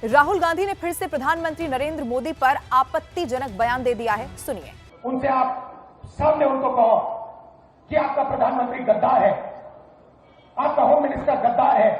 राहुल गांधी ने फिर से प्रधानमंत्री नरेंद्र मोदी पर आपत्तिजनक बयान दे दिया है। सुनिए। उनसे आप सामने उनको कहो कि आपका प्रधानमंत्री गद्दार है, आपका होम मिनिस्टर गद्दार है,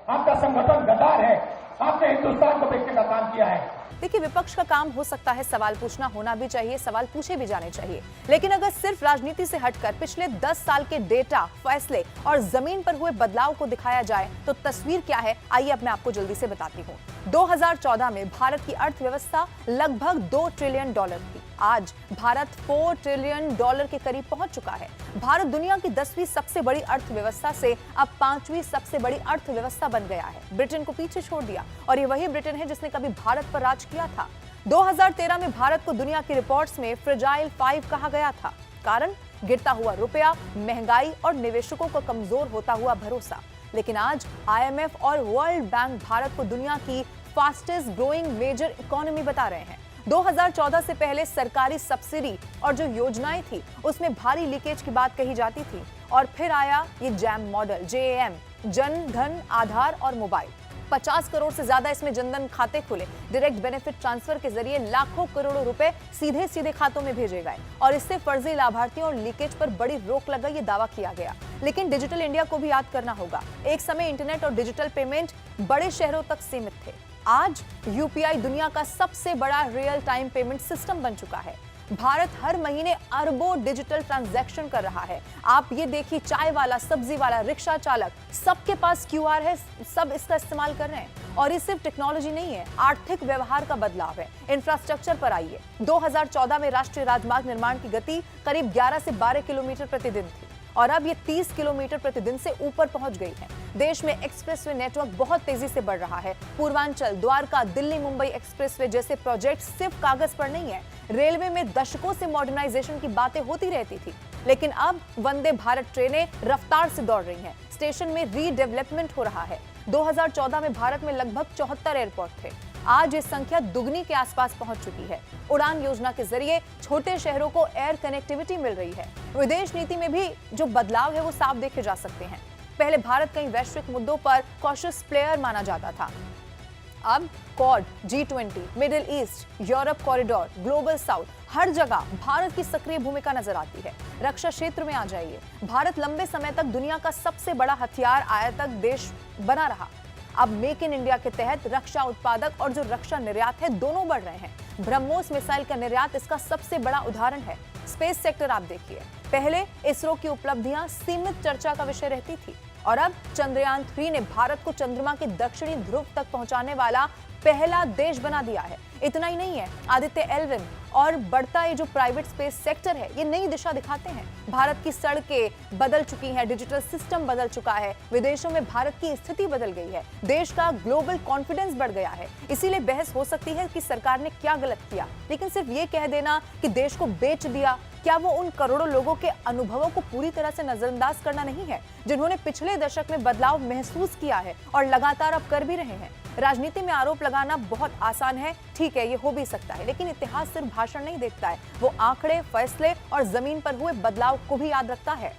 आपका संगठन गद्दार है, आपने हिंदुस्तान को बेचने का काम किया है। देखिए, विपक्ष का काम हो सकता है सवाल पूछना, होना भी चाहिए, सवाल पूछे भी जाने चाहिए, लेकिन अगर सिर्फ राजनीति से हटकर पिछले 10 साल के डेटा, फैसले और जमीन पर हुए बदलाव को दिखाया जाए तो तस्वीर क्या है, आइए अब मैं आपको जल्दी से बताती हूँ। 2014 में भारत की अर्थव्यवस्था लगभग $2 ट्रिलियन थी। आज भारत $4 ट्रिलियन के करीब पहुंच चुका है। भारत दुनिया की 10वीं सबसे बड़ी अर्थव्यवस्था से अब 5वीं सबसे बड़ी अर्थव्यवस्था बन गया है। ब्रिटेन को पीछे छोड़ दिया, और ये वही ब्रिटेन है जिसने कभी भारत पर राज किया था। 2013 में भारत को दुनिया की रिपोर्ट्स में फ्रेजाइल 5 कहा गया था। कारण गिरता हुआ रुपया, महंगाई और निवेशकों को कमजोर होता हुआ भरोसा। लेकिन आज IMF और वर्ल्ड बैंक भारत को दुनिया की फास्टेस्ट ग्रोइंग मेजर इकोनॉमी बता रहे हैं। 2014 से पहले सरकारी सब्सिडी और जो योजनाएं थी उसमें भारी लीकेज की बात कही जाती थी, और फिर आया ये jam model, JAM, Jan Dhan आधार और मोबाइल। 50 करोड़ से ज्यादा इसमें जनधन खाते खुले, डायरेक्ट बेनिफिट ट्रांसफर के जरिए लाखों करोड़ों रुपए सीधे सीधे खातों में भेजे गए, और इससे फर्जी लाभार्थियों और लीकेज पर बड़ी रोक लग गई, ये दावा किया गया। लेकिन डिजिटल इंडिया को भी याद करना होगा। एक समय इंटरनेट और डिजिटल पेमेंट बड़े शहरों तक सीमित थे। आज UPI दुनिया का सबसे बड़ा रियल टाइम पेमेंट सिस्टम बन चुका है। भारत हर महीने अरबों डिजिटल ट्रांजैक्शन कर रहा है। आप ये देखिए, चाय वाला, सब्जी वाला, रिक्शा चालक, सबके पास QR है, सब इसका इस्तेमाल कर रहे हैं। और ये सिर्फ टेक्नोलॉजी नहीं है, आर्थिक व्यवहार का बदलाव है। इंफ्रास्ट्रक्चर पर आइए। 2014 में राष्ट्रीय राजमार्ग निर्माण की गति करीब 11 से 12 किलोमीटर प्रतिदिन थी, और अब ये 30 किलोमीटर प्रतिदिन से ऊपर पहुंच गई है। देश में एक्सप्रेसवे नेटवर्क बहुत तेजी से बढ़ रहा है। पूर्वांचल, द्वारका, दिल्ली मुंबई एक्सप्रेसवे जैसे प्रोजेक्ट सिर्फ कागज पर नहीं है। रेलवे में दशकों से मॉडर्नाइजेशन की बातें होती रहती थी, लेकिन अब वंदे भारत ट्रेनें रफ्तार से दौड़ रही हैं। स्टेशन में रीडेवलपमेंट हो रहा है। 2014 में भारत में लगभग 74 एयरपोर्ट थे। आज ये संख्या दुगनी के आसपास पहुंच चुकी है। उड़ान योजना के जरिए छोटे शहरों को एयर कनेक्टिविटी मिल रही है। विदेश नीति में भी जो बदलाव है वो साफ देखे जा सकते हैं। पहले भारत कई वैश्विक मुद्दों पर कॉशियस प्लेयर माना जाता था। अब Quad, G20, Middle East, Europe corridor, global south, हर जगह भारत की सक्रिय भूमिका नजर आती है। रक्षा क्षेत्र में आ जाइए, भारत लंबे समय तक दुनिया का सबसे बड़ा हथियार आयातक देश बना रहा। अब मेक इन इंडिया के तहत रक्षा उत्पादक और जो रक्षा निर्यात है, दोनों बढ़ रहे हैं। ब्रह्मोस मिसाइल का निर्यात इसका सबसे बड़ा उदाहरण है। स्पेस सेक्टर आप देखिए, पहले इसरो की उपलब्धियां सीमित चर्चा का विषय रहती थी, और अब चंद्रयान 3 ने भारत को चंद्रमा के दक्षिणी ध्रुव तक पहुंचाने वाला पहला देश बना दिया है। इतना ही नहीं है, आदित्य L1 और बढ़ता ये जो प्राइवेट स्पेस सेक्टर है, ये नई दिशा दिखाते हैं। भारत की सड़कें बदल चुकी हैं, डिजिटल सिस्टम बदल चुका है, विदेशों में भारत की स्थिति बदल गई है, देश का ग्लोबल कॉन्फिडेंस बढ़ गया है। इसीलिए बहस हो सकती है कि सरकार ने क्या गलत किया, लेकिन सिर्फ ये कह देना कि देश को बेच दिया, क्या वो उन करोड़ों लोगों के अनुभवों को पूरी तरह से नजरअंदाज करना नहीं है, जिन्होंने पिछले दशक में बदलाव महसूस किया है और लगातार अब कर भी रहे हैं। राजनीति में आरोप लगाना बहुत आसान है, ठीक है, ये हो भी सकता है, लेकिन इतिहास सिर्फ भाषण नहीं देखता है, वो आंकड़े, फैसले और जमीन पर हुए बदलाव को भी याद रखता है।